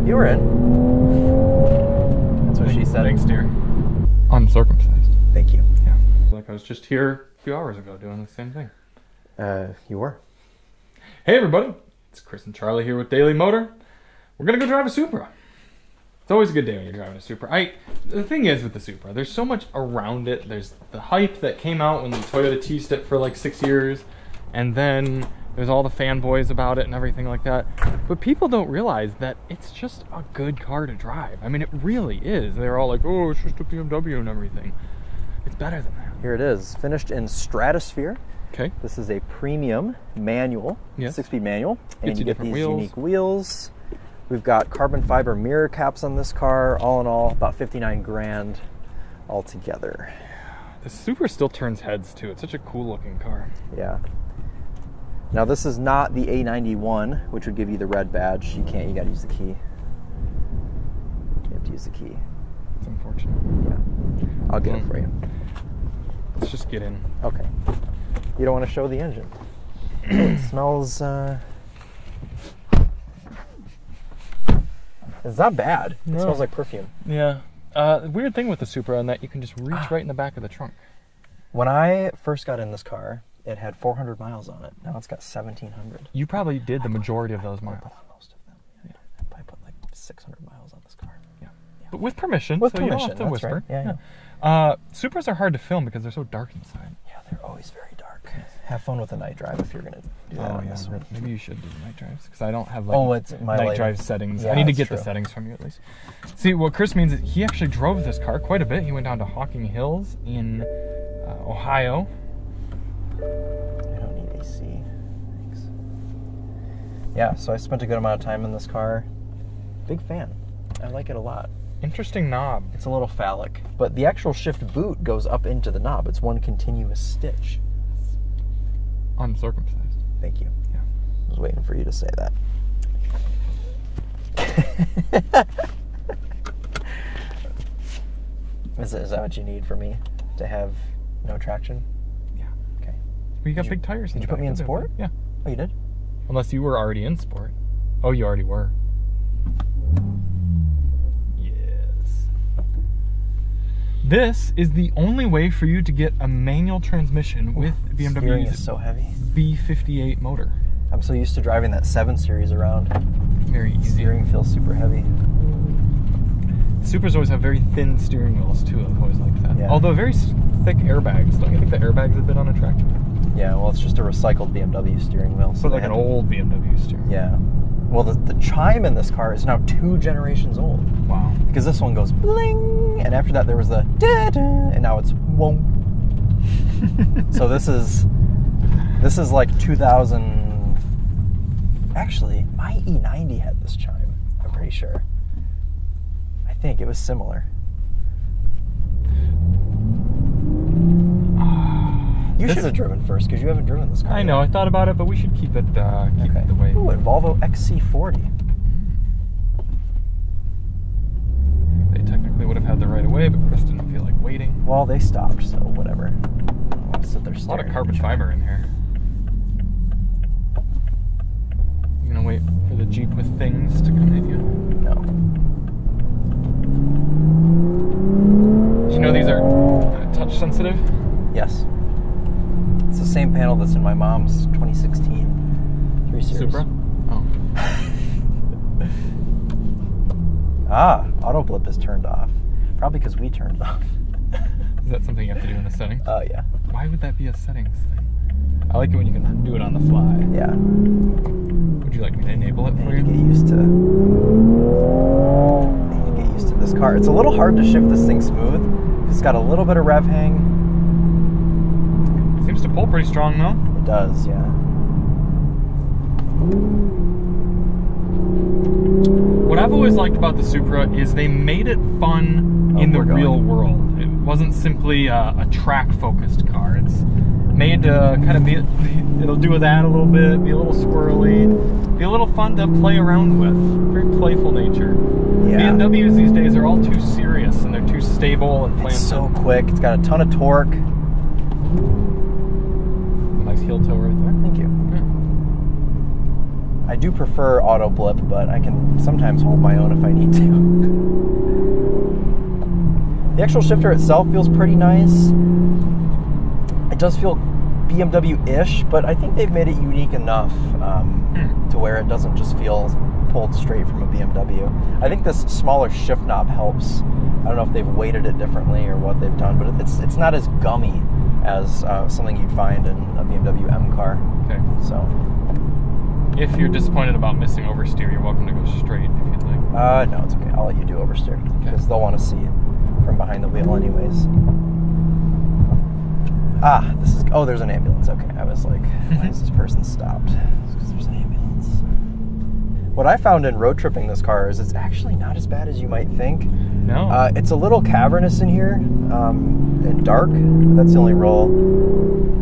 You were in. That's what she said. Thanks, dear. Uncircumcised. Thank you. Yeah. Like I was just here a few hours ago doing the same thing. You were. Hey everybody, it's Chris and Charlie here with Daily Motor. We're gonna go drive a Supra. It's always a good day when you're driving a Supra. The thing is with the Supra, there's so much around it. There's the hype that came out when the Toyota teased it for like 6 years, and then there's all the fanboys about it and everything like that. But people don't realize that it's just a good car to drive. I mean, it really is. They're all like, oh, it's just a BMW and everything. It's better than that. Here it is, finished in Stratosphere. Okay. This is a premium manual, yes. 6-speed manual, and you get these wheels. unique wheels. We've got carbon fiber mirror caps on this car. All in all, about 59 grand altogether. The Supra still turns heads too. It's such a cool looking car. Yeah. Now this is not the A91, which would give you the red badge. You can't. You got to use the key. You have to use the key. It's unfortunate. Yeah. I'll get it for you. Let's just get in. Okay. You don't want to show the engine. It smells. It's not bad. No. It smells like perfume. Yeah. The weird thing with the Supra in that you can just reach right in the back of the trunk. When I first got in this car, it had 400 miles on it. Now it's got 1,700. You probably did the majority of those miles. I put on most of them. Yeah. I probably put like 600 miles on this car. Yeah. But with permission. With so permission, you don't have to that's whisper. right. Yeah. Supras are hard to film because they're so dark inside. Yeah, they're always very dark. Have fun with the night drive if you're going to do that on this one. Maybe you should do the night drives because I don't have like it's my night drive settings. Yeah, I need to that's get true. the settings from you at least. See, what Chris means is he actually drove this car quite a bit. He went down to Hocking Hills in Ohio. I don't need AC. Thanks. Yeah, so I spent a good amount of time in this car. Big fan. I like it a lot. Interesting knob. It's a little phallic, but the actual shift boot goes up into the knob. It's one continuous stitch. Uncircumcised. Thank you. Yeah. I was waiting for you to say that. Is that what you need for me to have no traction? Yeah. Okay. Well, you got big tires. Did you put me in sport? Yeah. Oh, you did? Unless you were already in sport. Oh, you already were. Yes. This is the only way for you to get a manual transmission with Steering BMW's is so heavy. B58 motor. I'm so used to driving that 7 Series around. Very easy. Steering feels super heavy. Supras always have very thin steering wheels too. I've always liked that. Yeah. Although very thick airbags. Don't you think the airbags have been unattractive? Yeah, well, it's just a recycled BMW steering wheel. So like an old BMW steering wheel. Yeah. Well, the chime in this car is now 2 generations old. Wow. Because this one goes bling, and after that there was the da-da, and now it's whoom. So this is like 2000. Actually, my E90 had this chime. I'm pretty sure. I think it was similar. You should have driven first because you haven't driven this car. I know. I thought about it, but we should keep it the way. Ooh, a Volvo XC40. They technically would have had the right of way, but Chris didn't feel like waiting. Well, they stopped, so whatever. I'll sit there There's a lot of staring carbon at the fiber in here. You gonna wait for the Jeep with things to come at you? No. Did you know these are touch sensitive? Yes. It's the same panel that's in my mom's 2016 3 Series. Supra? Oh. Auto blip is turned off. Probably because we turned it off. Is that something you have to do in the settings? Oh, yeah. Why would that be a settings thing? I like it when you can do it on the fly. Yeah. Would you like me to enable it for I you? need to get used to this car. It's a little hard to shift this thing smooth. It's got a little bit of rev hang. Seems to pull pretty strong though. It does, yeah. What I've always liked about the Supra is they made it fun in the real world. It wasn't simply a track-focused car. It's made to kind of be, it'll do that a little bit, be a little squirrely, be a little fun to play around with. Very playful nature. Yeah. BMWs these days are all too serious and they're too stable and It's so quick. It's got a ton of torque. Nice heel toe right there. Thank you. I do prefer auto blip, but I can sometimes hold my own if I need to. The actual shifter itself feels pretty nice. It does feel BMW-ish, but I think they've made it unique enough to where it doesn't just feel pulled straight from a BMW. I think this smaller shift knob helps. I don't know if they've weighted it differently or what they've done, but it's not as gummy as something you'd find in a BMW M car. Okay. So, if you're disappointed about missing oversteer, you're welcome to go straight if you'd like. no, it's okay. I'll let you do oversteer because they'll want to see it from behind the wheel anyways. There's an ambulance. Okay, I was like, why is this person stopped? It's because there's an ambulance. What I found in road tripping this car is it's actually not as bad as you might think. No. It's a little cavernous in here and dark. That's the only real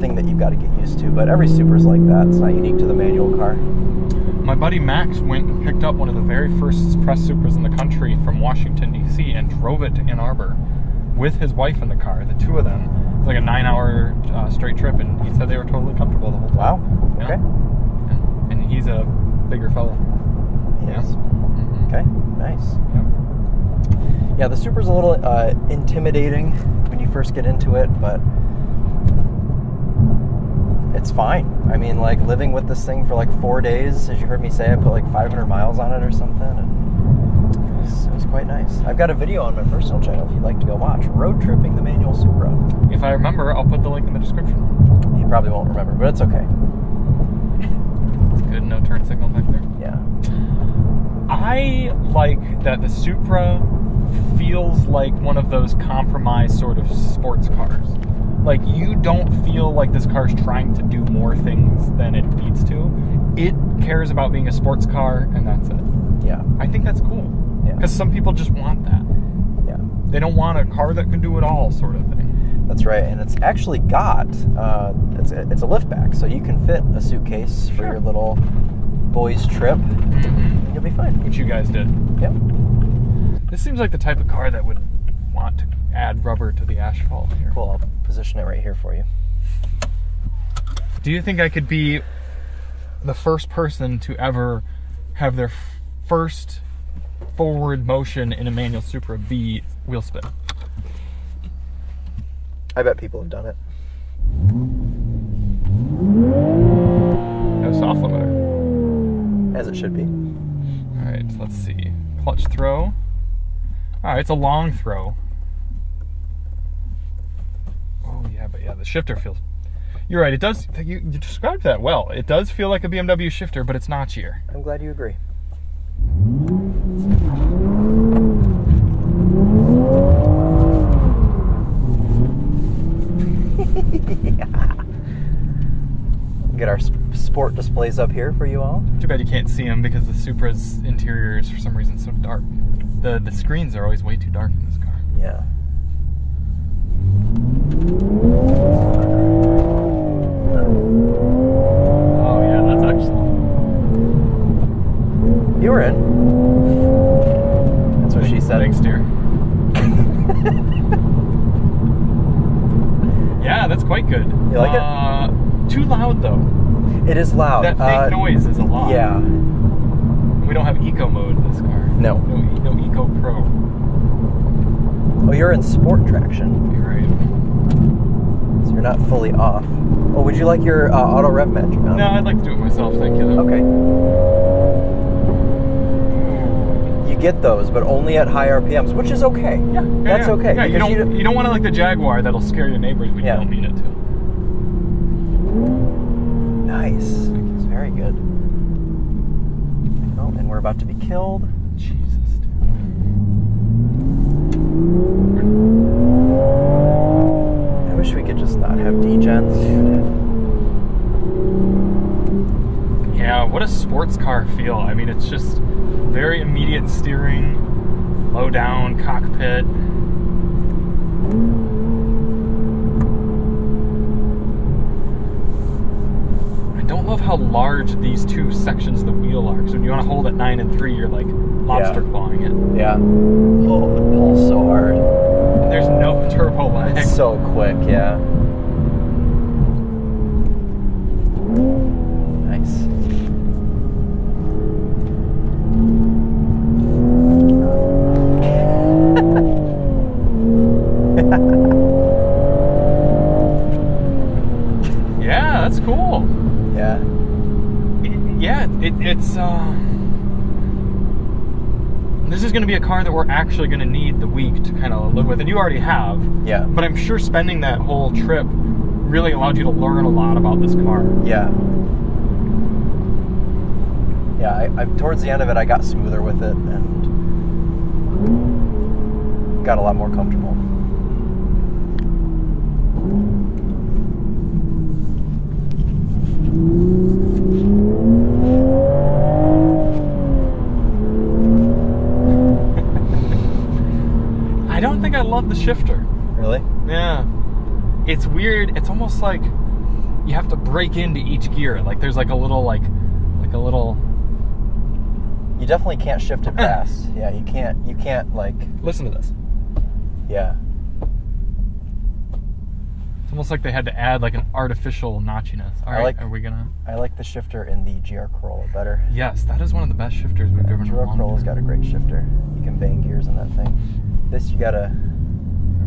thing that you've got to get used to. But every Supra's like that. It's not unique to the manual car. My buddy Max went and picked up one of the very first press Supras in the country from Washington, D.C. and drove it to Ann Arbor with his wife in the car, the two of them. It was like a 9-hour straight trip, and he said they were totally comfortable the whole time. Wow. Okay. Yeah. And he's a bigger fellow. Yes. Yeah. Mm-hmm. Okay. Nice. Yeah. Yeah, the Supra's a little intimidating when you first get into it, but it's fine. I mean, like, living with this thing for like 4 days, as you heard me say, I put like 500 miles on it or something, and it was quite nice. I've got a video on my personal channel if you'd like to go watch. Road tripping the manual Supra. If I remember, I'll put the link in the description. You probably won't remember, but it's okay. It's good, no turn signal back there. Yeah. I like that the Supra feels like one of those compromised sort of sports cars. Like, you don't feel like this car's trying to do more things than it needs to. It cares about being a sports car, and that's it. Yeah. I think that's cool. Yeah. Because some people just want that. Yeah. They don't want a car that can do it all, sort of thing. That's right, and it's actually got, it's a liftback, so you can fit a suitcase for your little boys trip. Mm-hmm. You'll be fine. Which you guys did. Yep. This seems like the type of car that would want to add rubber to the asphalt here. Cool, I'll position it right here for you. Do you think I could be the first person to ever have their first forward motion in a manual Supra be wheel spin? I bet people have done it. No soft limiter. As it should be. Alright, let's see. Clutch throw. Alright, it's a long throw. Oh yeah, but yeah, the shifter feels... You're right, it does... You described that well. It does feel like a BMW shifter, but it's notchier. I'm glad you agree. Get our sport displays up here for you all. Too bad you can't see them because the Supra's interior is for some reason so dark. The screens are always way too dark in this car. Yeah. Oh yeah, that's excellent. You were in. That's what she said. Thanks, dear. Yeah, that's quite good. You like it? Too loud though. It is loud. That fake noise is a lot. Yeah. We don't have eco mode in this car. No. No eco pro. Oh, you're in sport traction. You're right. So you're not fully off. Oh, would you like your auto rev magic on? No, I'd like to do it myself, thank you. Okay. You get those, but only at high RPMs, which is okay. Yeah. That's okay. Yeah, you don't want to like the Jaguar that'll scare your neighbors when you don't mean it to. Nice. It's very good. Oh, and we're about to be killed. Jesus, dude. I wish we could just not have degens. Yeah, what a sports car feel. I mean, it's just very immediate steering, low down cockpit. I don't love how large these two sections of the wheel are, because when you want to hold at 9 and 3, you're like lobster clawing it. Yeah. Oh, it pulls so hard. And there's no turbo lag. It's so quick, yeah. Nice. cool. Yeah. It's this is going to be a car that we're actually going to need the week to kind of live with, and you already have. Yeah. But I'm sure spending that whole trip really allowed you to learn a lot about this car. Yeah. Yeah, I towards the end of it, I got smoother with it and got a lot more comfortable. I don't think I love the shifter. Really? Yeah. It's weird. It's almost like you have to break into each gear. Like there's like a little You definitely can't shift it fast. Yeah, you can't like listen to this. Yeah. It's almost like they had to add like an artificial notchiness. All right, are we gonna? I like the shifter in the GR Corolla better. Yes, that is one of the best shifters we've driven. GR Corolla's got a great shifter. You can bang gears in that thing. This you gotta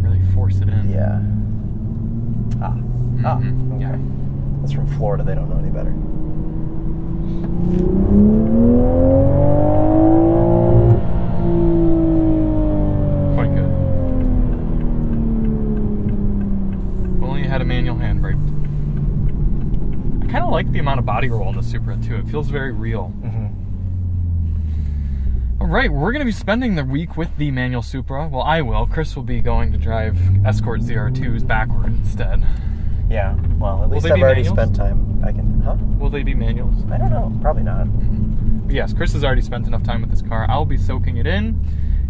really force it in. Yeah. Okay. Yeah. That's from Florida. They don't know any better. Quite good. If only you had a manual handbrake. I kind of like the amount of body roll in the Supra too. It feels very real. All right, we're going to be spending the week with the manual Supra. Well, I will. Chris will be going to drive Escort ZR2s backward instead. Yeah, well, at least I've already spent time. I can, Will they be manuals? I don't know. Probably not. But yes, Chris has already spent enough time with this car. I'll be soaking it in,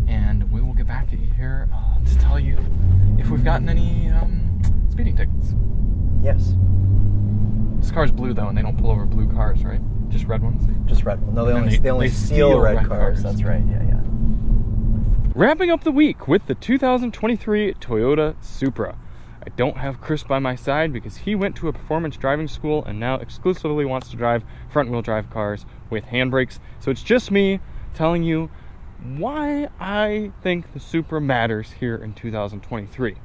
and we will get back at you here to tell you if we've gotten any speeding tickets. Yes. This car's blue, though, and they don't pull over blue cars, right? Just red ones? Just red ones. No, they only steal red cars. That's right. Yeah. Wrapping up the week with the 2023 Toyota Supra. I don't have Chris by my side because he went to a performance driving school and now exclusively wants to drive front-wheel drive cars with handbrakes. So it's just me telling you why I think the Supra matters here in 2023.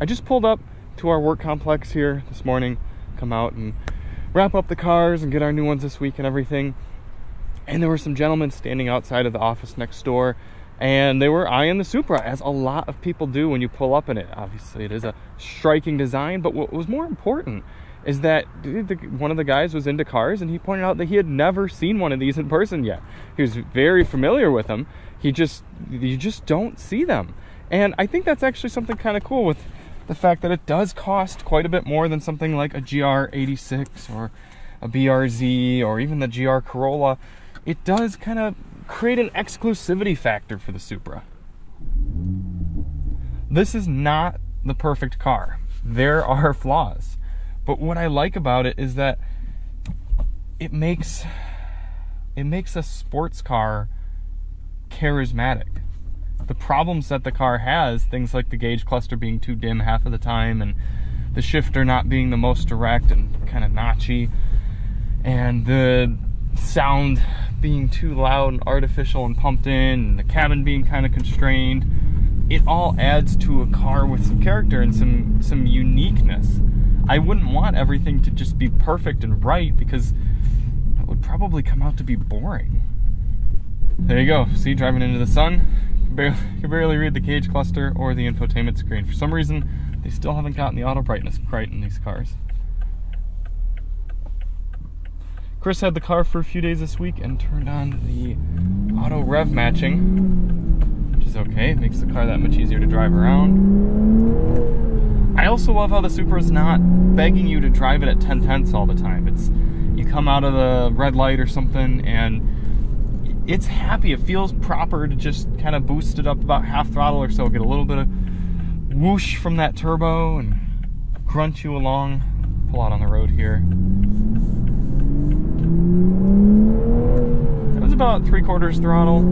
I just pulled up to our work complex here this morning, come out and wrap up the cars and get our new ones this week and everything. And there were some gentlemen standing outside of the office next door, and they were eyeing the Supra, as a lot of people do when you pull up in it. Obviously, it is a striking design, but what was more important is that one of the guys was into cars, and he pointed out that he had never seen one of these in person yet. He was very familiar with them. You just don't see them. And I think that's actually something kind of cool with the fact that it does cost quite a bit more than something like a GR86 or a BRZ or even the GR Corolla. It does kind of create an exclusivity factor for the Supra. This is not the perfect car. There are flaws. But what I like about it is that it makes a sports car charismatic. The problems that the car has, things like the gauge cluster being too dim half of the time, and the shifter not being the most direct and kind of notchy, and the sound being too loud and artificial and pumped in, and the cabin being kind of constrained, it all adds to a car with some character and some uniqueness. I wouldn't want everything to just be perfect and right, because it would probably come out to be boring. There you go. See, driving into the sun, you can barely read the gauge cluster or the infotainment screen. For some reason, they still haven't gotten the auto brightness right in these cars. Chris had the car for a few days this week and turned on the auto rev matching, which is okay. It makes the car that much easier to drive around. I also love how the Supra is not begging you to drive it at 10/10 all the time. You come out of the red light or something and it's happy. It feels proper to just kind of boost it up about half throttle or so, get a little bit of whoosh from that turbo and grunt you along. Pull out on the road here. It was about 3/4 throttle.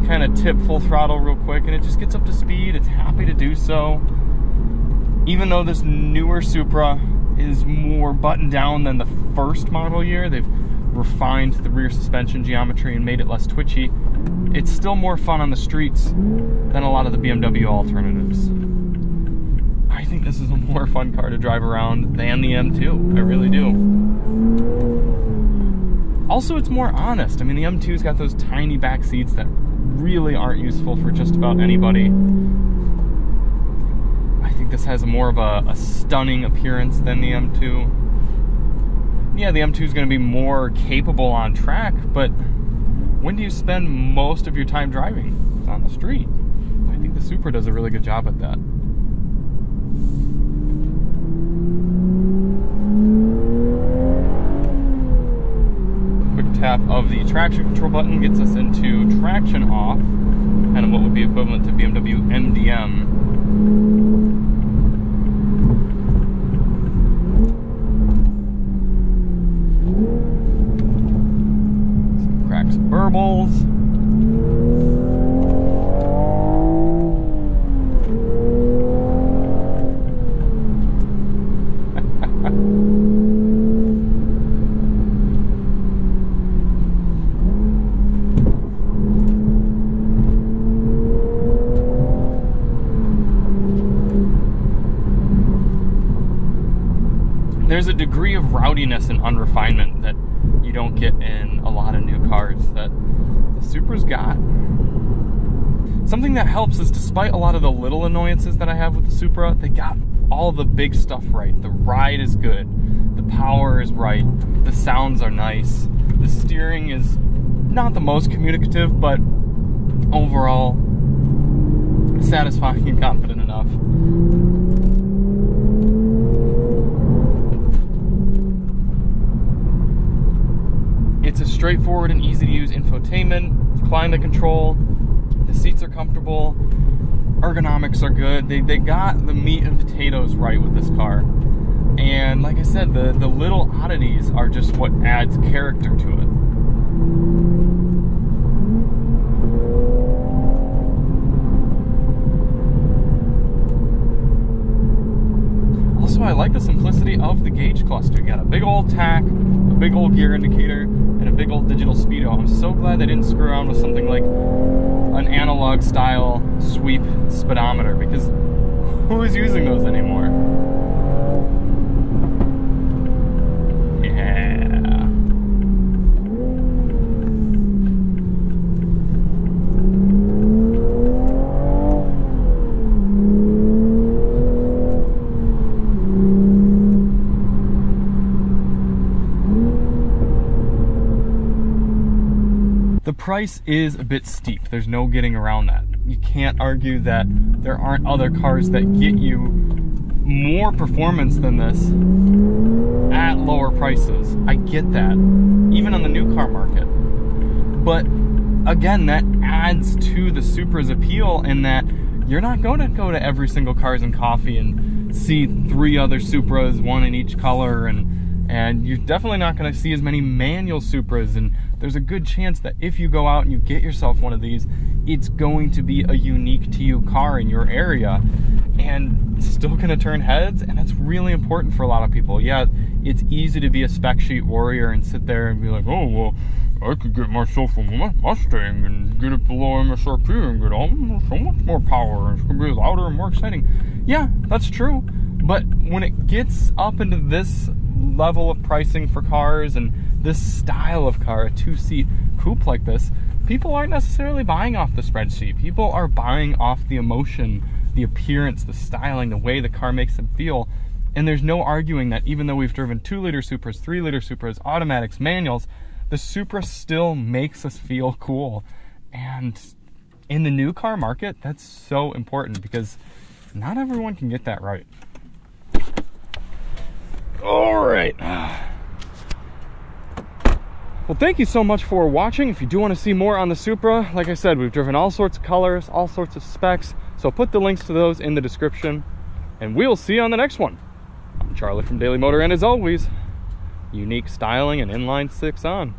Kind of tip full throttle real quick and it just gets up to speed. It's happy to do so. Even though this newer Supra is more buttoned down than the first model year, they've refined the rear suspension geometry and made it less twitchy. It's still more fun on the streets than a lot of the BMW alternatives. I think this is a more fun car to drive around than the M2. I really do. Also, it's more honest. I mean, the M2's got those tiny back seats that really aren't useful for just about anybody. I think this has more of a stunning appearance than the M2. Yeah, the M2 is going to be more capable on track, but when do you spend most of your time driving? It's on the street. I think the Supra does a really good job at that. Quick tap of the traction control button gets us into traction off, kind of what would be equivalent to BMW MDM. Some cracks and burbles. There's a degree of rowdiness and unrefinement that you don't get in a lot of new cars that the Supra's got. Something that helps is, despite a lot of the little annoyances that I have with the Supra, they got all the big stuff right. The ride is good, the power is right, the sounds are nice, the steering is not the most communicative, but overall satisfying and confident enough. It's a straightforward and easy to use infotainment, climate control, the seats are comfortable, ergonomics are good. They got the meat and potatoes right with this car. And like I said, the little oddities are just what adds character to it. Also, I like the simplicity of the gauge cluster. You got a big old tach, a big old gear indicator, and a big old digital speedo. I'm so glad they didn't screw around with something like an analog style sweep speedometer, because who is using those anymore? Yeah. The price is a bit steep. There's no getting around that. You can't argue that there aren't other cars that get you more performance than this at lower prices. I get that, even on the new car market. But again, that adds to the Supra's appeal in that you're not going to go to every single Cars and Coffee and see 3 other Supras, one in each color, and you're definitely not going to see as many manual Supras, and there's a good chance that if you go out and you get yourself one of these, it's going to be a unique to you car in your area, and it's still going to turn heads, and that's really important for a lot of people. Yeah, it's easy to be a spec sheet warrior and sit there and be like, oh, well, I could get myself a Mustang and get it below MSRP and get so much more power, and it's going to be louder and more exciting. Yeah, that's true, but when it gets up into this level of pricing for cars and this style of car, a 2-seat coupe like this, people aren't necessarily buying off the spreadsheet. People are buying off the emotion, the appearance, the styling, the way the car makes them feel. And there's no arguing that even though we've driven 2-liter Supras, 3-liter Supras, automatics, manuals, the Supra still makes us feel cool. And in the new car market, that's so important because not everyone can get that right. All right. Well, thank you so much for watching. If you do want to see more on the Supra, like I said, we've driven all sorts of colors, all sorts of specs, so I'll put the links to those in the description, and we'll see you on the next one. I'm Charlie from Daily Motor, and as always, unique styling and inline 6 on.